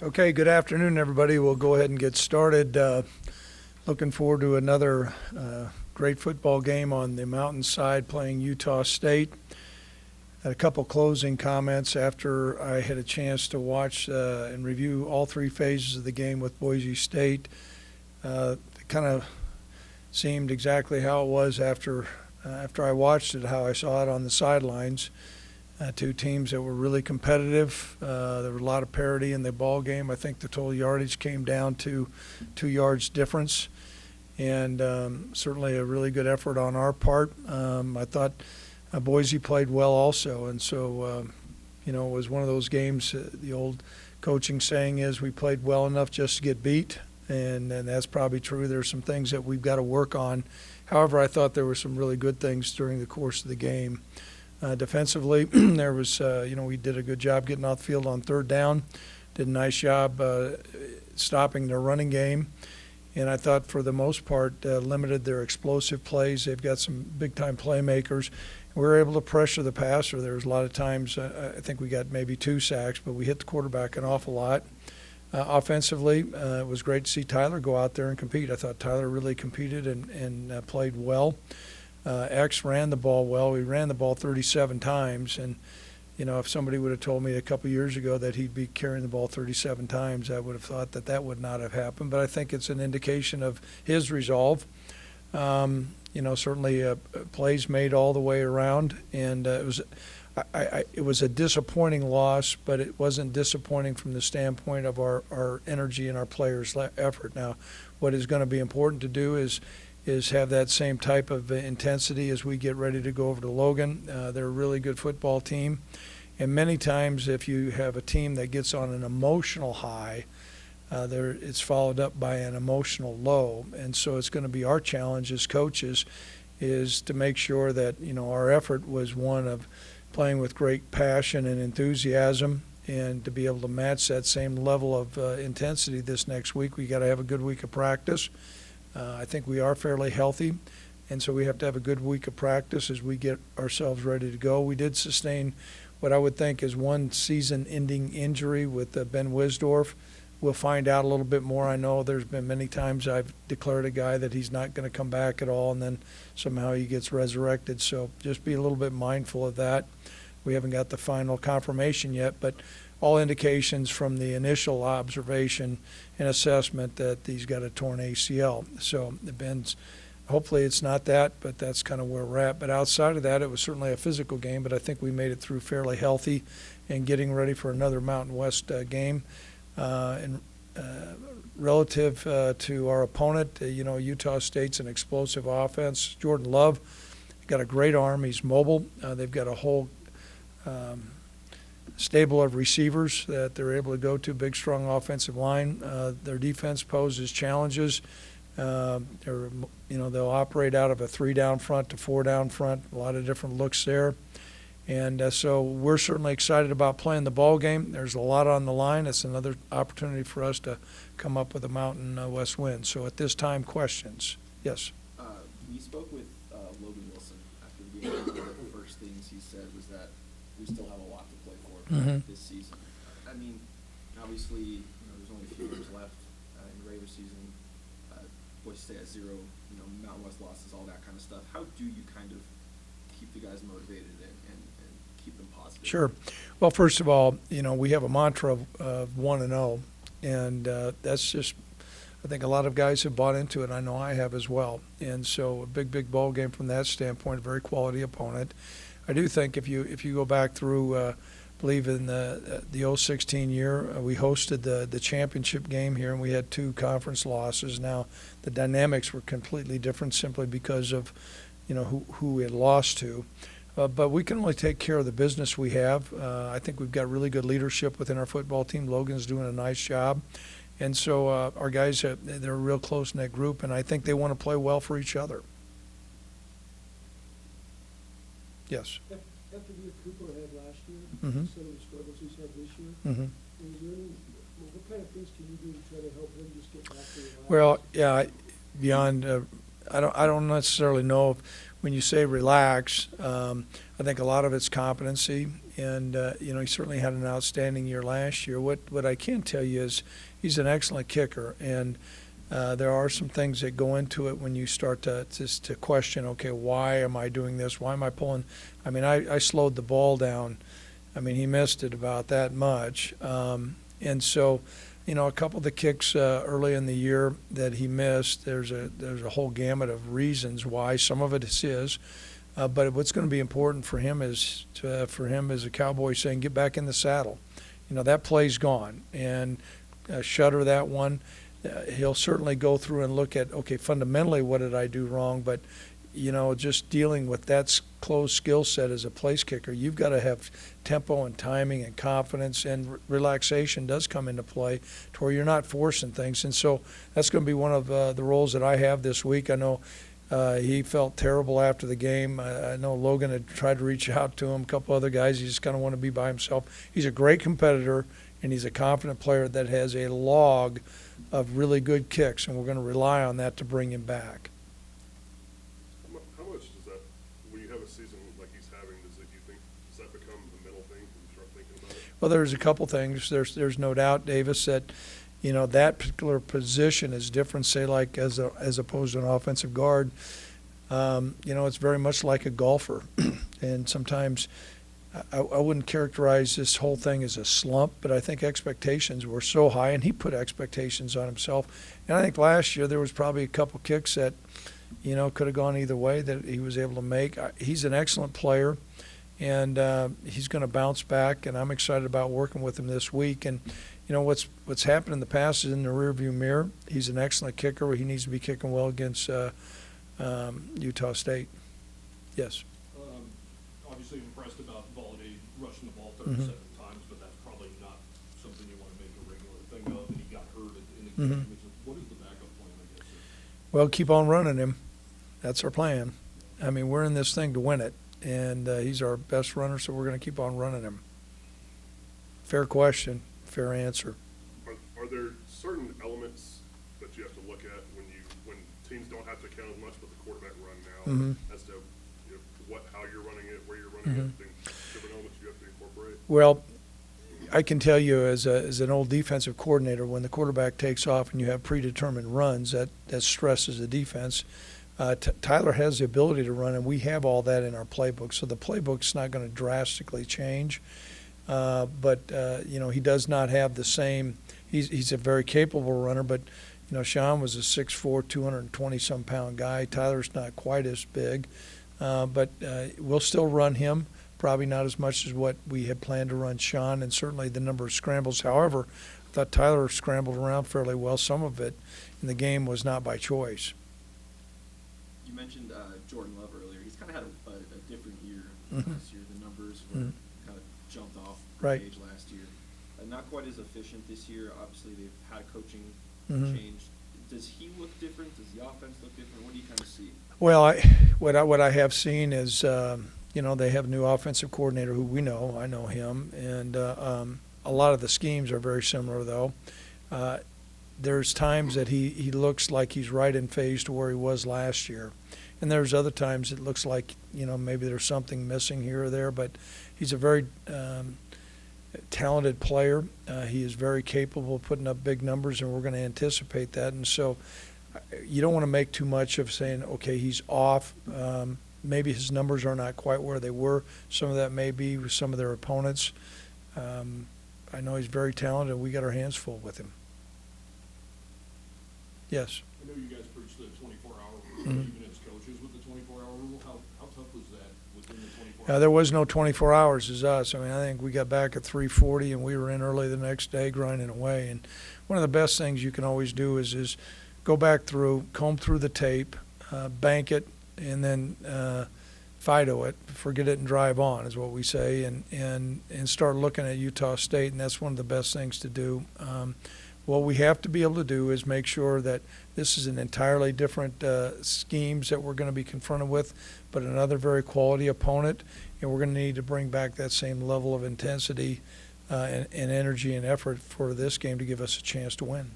Okay, good afternoon, everybody. We'll go ahead and get started. Looking forward to another great football game on the mountainside playing Utah State. Had a couple closing comments after I had a chance to watch and review all three phases of the game with Boise State. It kind of seemed exactly how it was after I watched it, how I saw it on the sidelines. Two teams that were really competitive. There was a lot of parity in the ball game. I think the total yardage came down to 2 yards difference, and certainly a really good effort on our part. I thought Boise played well also, and so it was one of those games. The old coaching saying is we played well enough just to get beat, and that's probably true. There's some things that we've got to work on. However, I thought there were some really good things during the course of the game. Defensively, there was, we did a good job getting off the field on third down, did a nice job stopping their running game, and I thought for the most part limited their explosive plays. They've got some big-time playmakers. We were able to pressure the passer. There was a lot of times, I think we got maybe 2 sacks, but we hit the quarterback an awful lot. Offensively, it was great to see Tyler go out there and compete. I thought Tyler really competed and played well. X ran the ball well. We ran the ball 37 times, and if somebody would have told me a couple years ago that he'd be carrying the ball 37 times, I would have thought that would not have happened. But I think it's an indication of his resolve. Certainly plays made all the way around, and it was a disappointing loss, but it wasn't disappointing from the standpoint of our energy and our players' effort. Now, what is going to be important to do is have that same type of intensity as we get ready to go over to Logan. They're a really good football team. And many times if you have a team that gets on an emotional high, it's followed up by an emotional low. And so it's going to be our challenge as coaches is to make sure that, our effort was one of playing with great passion and enthusiasm, and to be able to match that same level of intensity this next week. We got to have a good week of practice. I think we are fairly healthy, and so we have to have a good week of practice as we get ourselves ready to go. We did sustain what I would think is one season-ending injury with Ben Wisdorf. We'll find out a little bit more. I know there's been many times I've declared a guy that he's not going to come back at all, and then somehow he gets resurrected. So just be a little bit mindful of that. We haven't got the final confirmation yet, but all indications from the initial observation and assessment that he's got a torn ACL. So Ben's, hopefully it's not that, but that's kind of where we're at. But outside of that, it was certainly a physical game, but I think we made it through fairly healthy and getting ready for another Mountain West game. Relative to our opponent, Utah State's an explosive offense. Jordan Love got a great arm. He's mobile. They've got a whole stable of receivers that they're able to go to, big, strong offensive line. Their defense poses challenges. They'll operate out of a 3-down front to 4-down front, a lot of different looks there. And so we're certainly excited about playing the ball game. There's a lot on the line. It's another opportunity for us to come up with a Mountain West win. So at this time, questions? Yes? We spoke with Logan Wilson after the game. One of the first things he said was that we still have a lot to play for this season. I mean, obviously, there's only a few games left in the regular season. Boise State at 0, Mountain West losses, all that kind of stuff. How do you kind of keep the guys motivated and keep them positive? Sure. Well, first of all, we have a mantra of 1-0, and that's just, I think a lot of guys have bought into it. I know I have as well. And so a big ball game from that standpoint, a very quality opponent. I do think if you go back through, I believe in the 2016 year, we hosted the championship game here, and we had 2 conference losses. Now, the dynamics were completely different simply because of, who we had lost to. But we can only take care of the business we have. I think we've got really good leadership within our football team. Logan's doing a nice job. And so our guys, they're a real close-knit group, and I think they want to play well for each other. Yes. After the year Cooper had last year, Mhm. instead of the struggles he's had this year, Mm-hmm. what kind of things can you do to try to help him just get back to relax? Well, yeah, beyond, I don't necessarily know if when you say relax, I think a lot of it's competency, And he certainly had an outstanding year last year. What I can tell you is he's an excellent kicker, and there are some things that go into it when you start to question, okay, why am I doing this? Why am I pulling? I mean, I slowed the ball down. I mean, he missed it about that much. And so, a couple of the kicks early in the year that he missed, there's a whole gamut of reasons why. Some of it is his. But what's going to be important for him is for him as a Cowboy saying, get back in the saddle. That play's gone. And shutter that one. He'll certainly go through and look at, okay, fundamentally, what did I do wrong? But, just dealing with that closed skill set as a place kicker, you've got to have tempo and timing and confidence, and relaxation does come into play to where you're not forcing things. And so that's going to be one of the roles that I have this week. I know he felt terrible after the game. I know Logan had tried to reach out to him, a couple other guys. He just kind of wanted to be by himself. He's a great competitor, and he's a confident player that has a log of really good kicks, and we're going to rely on that to bring him back. How much does that, when you have a season like he's having, does that become the middle thing when you start thinking about it? Well, there's a couple things. There's no doubt, Davis, that that particular position is different, say, like as opposed to an offensive guard. It's very much like a golfer, and sometimes I wouldn't characterize this whole thing as a slump, but I think expectations were so high, and he put expectations on himself. And I think last year there was probably a couple kicks that, could have gone either way that he was able to make. He's an excellent player, and he's going to bounce back, and I'm excited about working with him this week. And, what's happened in the past is in the rearview mirror. He's an excellent kicker. He needs to be kicking well against Utah State. Yes. Obviously impressed about Valladay rushing the ball 37 times, but that's probably not something you want to make a regular thing of, and he got hurt in the game. What is the backup plan, I guess? Well, keep on running him. That's our plan. I mean, we're in this thing to win it, and he's our best runner, so we're going to keep on running him. Fair question, fair answer. Are there certain elements that you have to look at when teams don't have to count as much, but the quarterback run now, as to how you're running it, where you're running it, different elements you have to incorporate? Well, I can tell you as an old defensive coordinator, when the quarterback takes off and you have predetermined runs, that stresses the defense. Tyler has the ability to run, and we have all that in our playbook. So the playbook's not going to drastically change. But he does not have the same – he's a very capable runner, but, Sean was a 6'4", 220-some pound guy. Tyler's not quite as big. But we'll still run him, probably not as much as what we had planned to run Sean, and certainly the number of scrambles. However, I thought Tyler scrambled around fairly well. Some of it in the game was not by choice. You mentioned Jordan Love earlier. He's kind of had a different year last year. The numbers were kind of jumped off the page last year. Not quite as efficient this year. Obviously, they've had a coaching change. Does he look different? Does the offense look different? What do you kind of see? Well, what I have seen is, they have a new offensive coordinator who we know. I know him. And a lot of the schemes are very similar, though. There's times that he looks like he's right in phase to where he was last year. And there's other times it looks like, maybe there's something missing here or there. But he's a very talented player. He is very capable of putting up big numbers, and we're going to anticipate that. And so you don't want to make too much of saying, okay, he's off. Maybe his numbers are not quite where they were. Some of that may be with some of their opponents. I know he's very talented. We got our hands full with him. Yes. I know you guys preach the 24-hour rule, even as coaches with the 24-hour rule. How tough was that within the 24 hours? There was no 24 hours as us. I mean, I think we got back at 3:40, and we were in early the next day grinding away. And one of the best things you can always do is go back through, comb through the tape, bank it, and then FIDO it, forget it and drive on is what we say, and start looking at Utah State, and that's one of the best things to do. What we have to be able to do is make sure that this is an entirely different schemes that we're going to be confronted with, but another very quality opponent, and we're going to need to bring back that same level of intensity and energy and effort for this game to give us a chance to win.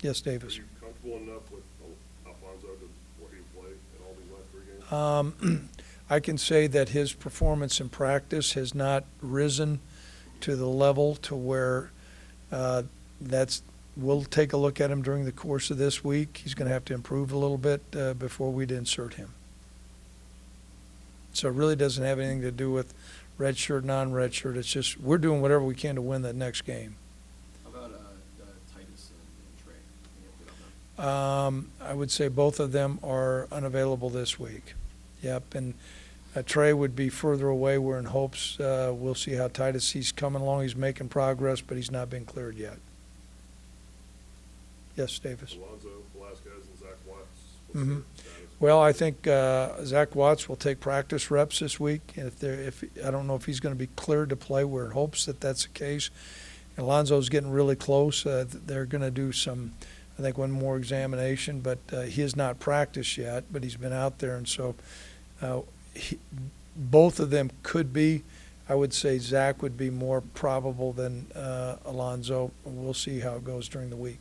Yes, Davis. Are you comfortable enough with Alfonso to where he played in all these last 3 games? I can say that his performance in practice has not risen to the level to where we'll take a look at him during the course of this week. He's going to have to improve a little bit before we'd insert him. So it really doesn't have anything to do with redshirt, non-redshirt. It's just we're doing whatever we can to win the next game. How about Titus and Trey? Any update on them? I would say both of them are unavailable this week. Yep, and Trey would be further away. We're in hopes. We'll see how Titus, he's coming along. He's making progress, but he's not been cleared yet. Yes, Davis. Alonzo, Velasquez, and Zach Watts. What's Mhm. their status? Well, I think Zach Watts will take practice reps this week, and if I don't know if he's going to be cleared to play, we're in hopes that that's the case. Alonzo's getting really close. They're going to do some, I think, one more examination, but he has not practiced yet, but he's been out there, and so both of them could be. I would say Zach would be more probable than Alonzo. We'll see how it goes during the week.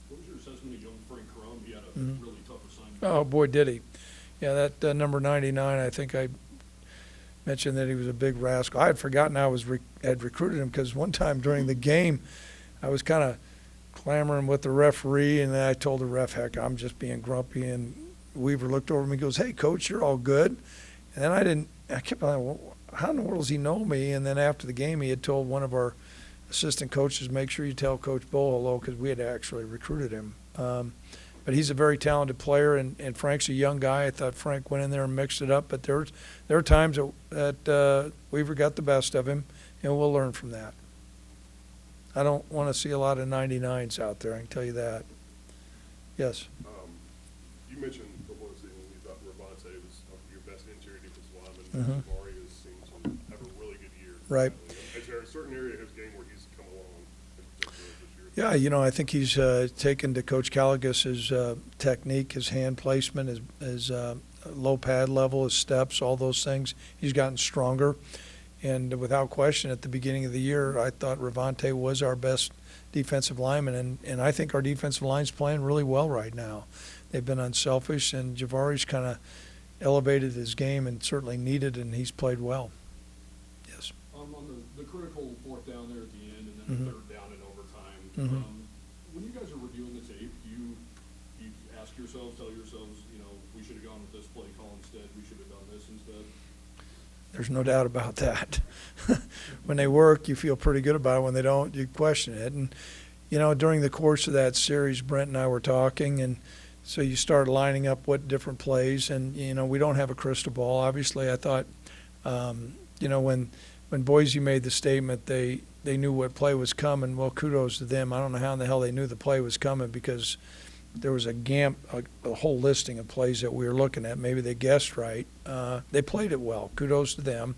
What was your assessment of young Frank Crum? He had a Mhm. really tough assignment. Oh, boy, did he. Yeah, that number 99, I think I mentioned that he was a big rascal. I had forgotten I had recruited him because one time during the game, I was kind of clamoring with the referee, and then I told the ref, heck, I'm just being grumpy, and Weaver looked over at me and goes, hey, Coach, you're all good. And then I kept on, well, how in the world does he know me? And then after the game, he had told one of our assistant coaches, make sure you tell Coach Bohl hello, because we had actually recruited him. But he's a very talented player, and Frank's a young guy. I thought Frank went in there and mixed it up, but there are times that Weaver got the best of him, and we'll learn from that. I don't want to see a lot of 99s out there, I can tell you that. Yes. You mentioned before the season you thought Ravante was your best interior defensive lineman. Mhm. Jabari has seemed to have a really good year. Right. Is there a certain area of his game where he's come along in particular this year? Yeah, I think he's taken to Coach Caligas's technique, his hand placement, his low pad level, his steps, all those things. He's gotten stronger. And without question, at the beginning of the year, I thought Ravante was our best defensive lineman. And I think our defensive line's playing really well right now. They've been unselfish, and Javari's kind of elevated his game and certainly needed, and he's played well. Yes. On the critical fourth down there at the end, and then Mhm. the third down in overtime, Mhm. when you guys are reviewing the tape, you ask yourselves, tell yourselves, we should have gone with this play call instead, we should have done this instead? There's no doubt about that. When they work, you feel pretty good about it. When they don't, you question it. And, during the course of that series, Brent and I were talking, and so you start lining up what different plays. And, we don't have a crystal ball. Obviously, I thought, when Boise made the statement, they knew what play was coming. Well, kudos to them. I don't know how in the hell they knew the play was coming, because there was a whole listing of plays that we were looking at. Maybe they guessed right. They played it well. Kudos to them.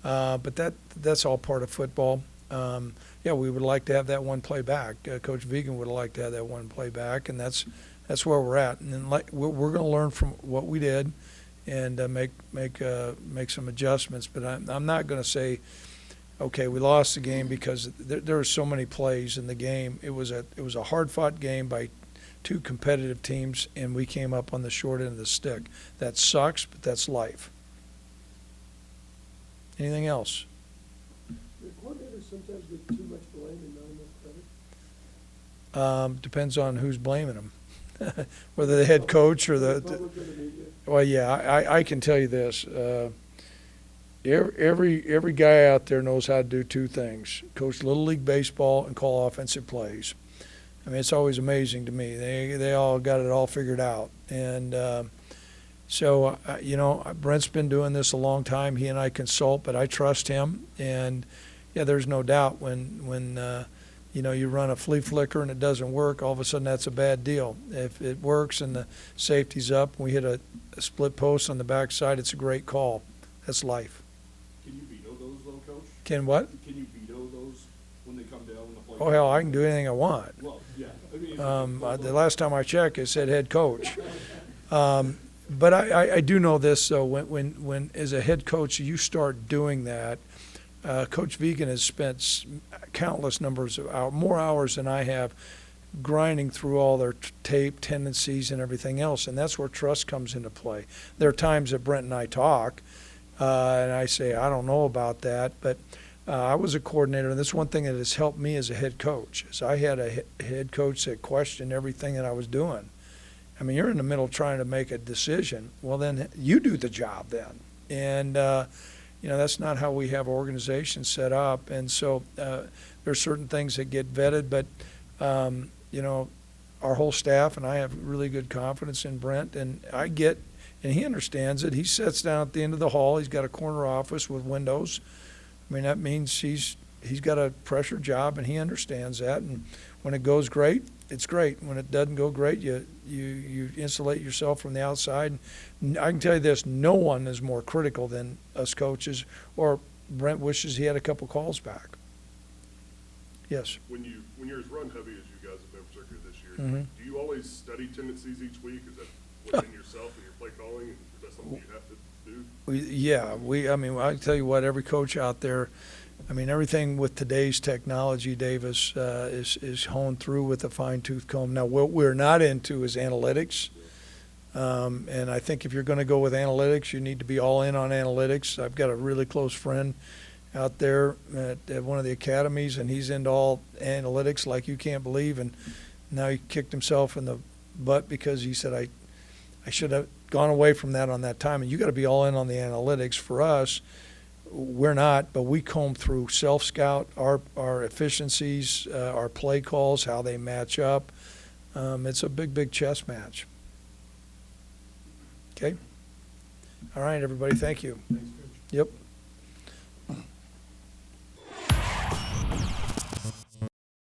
But that's all part of football. We would like to have that one play back. Coach Vegan would like to have that one play back, and that's where we're at. And then we're going to learn from what we did and make some adjustments. But I'm not going to say, okay, we lost the game, because there were so many plays in the game. It was a hard-fought game by two competitive teams, and we came up on the short end of the stick. That sucks, but that's life. Anything else? The coordinators sometimes get too much blame and not enough credit. Depends on who's blaming them, whether the head coach or the Public or the media. well, yeah, I can tell you this. Every guy out there knows how to do two things: coach Little League baseball and call offensive plays. I mean, it's always amazing to me. They all got it all figured out. And so, Brent's been doing this a long time. He and I consult, but I trust him. And, yeah, there's no doubt when you run a flea flicker and it doesn't work, all of a sudden that's a bad deal. If it works and the safety's up and we hit a split post on the backside, it's a great call. That's life. Can you veto those though, Coach? Can what? Can you veto those when they come down in the play? Oh, hell, I can do anything I want. Well, yeah. I mean, The last time I checked, it said head coach. But I do know this, though. When as a head coach you start doing that, Coach Vegan has spent countless numbers of hours, more hours than I have, grinding through all their tape, tendencies, and everything else, and that's where trust comes into play. There are times that Brent and I talk, and I say, I don't know about that, but I was a coordinator, and this is one thing that has helped me as a head coach, is I had a head coach that questioned everything that I was doing. I mean, you're in the middle trying to make a decision. Well, then you do the job then. And, that's not how we have organizations set up. And so there's certain things that get vetted, but, our whole staff and I have really good confidence in Brent. And and he understands it. He sits down at the end of the hall. He's got a corner office with windows. I mean, that means he's got a pressure job, and he understands that. And when it goes great, it's great. When it doesn't go great, you insulate yourself from the outside. And I can tell you this, no one is more critical than us coaches, or Brent wishes he had a couple calls back. Yes. When you're as run heavy as you guys have been, particularly this year, Mhm. do you always study tendencies each week? Is that within yourself and your play calling? Is that something you have to do? I can tell you what, every coach out there, everything with today's technology, Davis, is honed through with a fine-tooth comb. Now, what we're not into is analytics. And I think if you're going to go with analytics, you need to be all in on analytics. I've got a really close friend out there at one of the academies, and he's into all analytics like you can't believe. And now he kicked himself in the butt because he said, I should have gone away from that on that time. And you got to be all in on the analytics. For us, we're not, but we comb through self-scout, our efficiencies, our play calls, how they match up. It's a big chess match. Okay? All right, everybody, thank you. Thanks, Coach. Yep.